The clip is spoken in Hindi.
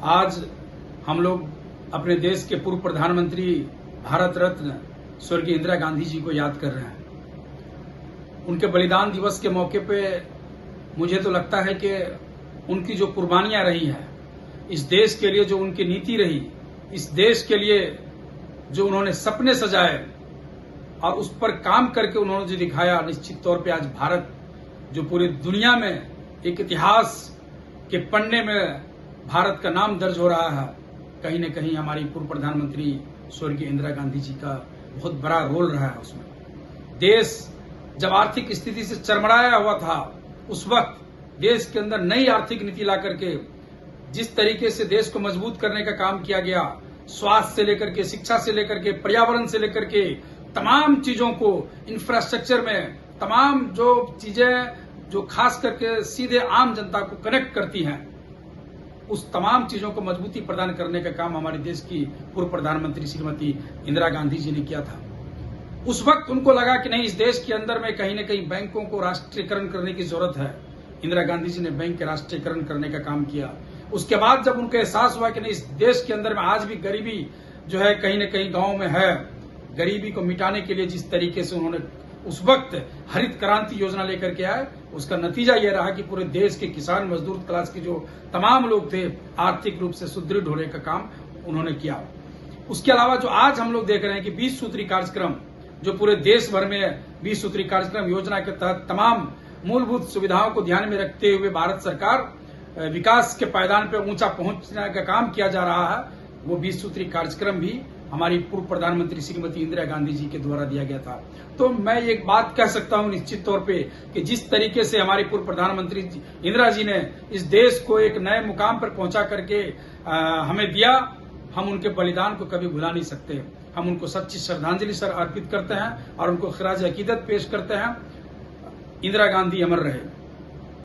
आज हम लोग अपने देश के पूर्व प्रधानमंत्री भारत रत्न स्वर्गीय इंदिरा गांधी जी को याद कर रहे हैं। उनके बलिदान दिवस के मौके पे मुझे तो लगता है कि उनकी जो कुर्बानियां रही हैं, इस देश के लिए जो उनकी नीति रही, इस देश के लिए जो उन्होंने सपने सजाए और उस पर काम करके उन्होंने जो दिखाया, निश्चित तौर पे आज भारत जो पूरी दुनिया में एक इतिहास के पन्ने में भारत का नाम दर्ज हो रहा है, कहीं न कहीं हमारी पूर्व प्रधानमंत्री स्वर्गीय इंदिरा गांधी जी का बहुत बड़ा रोल रहा है उसमें। देश जब आर्थिक स्थिति से चरमराया हुआ था, उस वक्त देश के अंदर नई आर्थिक नीति ला करके जिस तरीके से देश को मजबूत करने का काम किया गया, स्वास्थ्य से लेकर के, शिक्षा से लेकर के, पर्यावरण से लेकर के, तमाम चीजों को इंफ्रास्ट्रक्चर में, तमाम जो चीजें जो खास करके सीधे आम जनता को कनेक्ट करती हैं, उस तमाम चीजों को मजबूती प्रदान करने का काम हमारे देश की पूर्व प्रधानमंत्री श्रीमती इंदिरा गांधी जी ने किया था। उस वक्त उनको लगा कि नहीं, इस देश के अंदर में कहीं न कहीं बैंकों को राष्ट्रीयकरण करने की जरूरत है। इंदिरा गांधी जी ने बैंक के राष्ट्रीयकरण करने का काम किया। उसके बाद जब उनको एहसास हुआ कि नहीं, इस देश के अंदर में आज भी गरीबी जो है कहीं न कहीं गाँव में है, गरीबी को मिटाने के लिए जिस तरीके से उन्होंने उस वक्त हरित क्रांति योजना लेकर के आए, उसका नतीजा यह रहा कि पूरे देश के किसान, मजदूर क्लास के जो तमाम लोग थे, आर्थिक रूप से सुदृढ़ होने का काम उन्होंने किया। उसके अलावा जो आज हम लोग देख रहे हैं कि 20 सूत्री कार्यक्रम, जो पूरे देश भर में 20 सूत्री कार्यक्रम योजना के तहत तमाम मूलभूत सुविधाओं को ध्यान में रखते हुए भारत सरकार विकास के पायदान पर ऊंचा पहुंचने का काम किया जा रहा है, वो 20 सूत्री कार्यक्रम भी हमारी पूर्व प्रधानमंत्री श्रीमती इंदिरा गांधी जी के द्वारा दिया गया था। तो मैं एक बात कह सकता हूं निश्चित तौर पे कि जिस तरीके से हमारी पूर्व प्रधानमंत्री इंदिरा जी ने इस देश को एक नए मुकाम पर पहुंचा करके हमें दिया, हम उनके बलिदान को कभी भुला नहीं सकते। हम उनको सच्ची श्रद्धांजलि अर्पित करते हैं और उनको खिराज अकीदत पेश करते हैं। इंदिरा गांधी अमर रहे।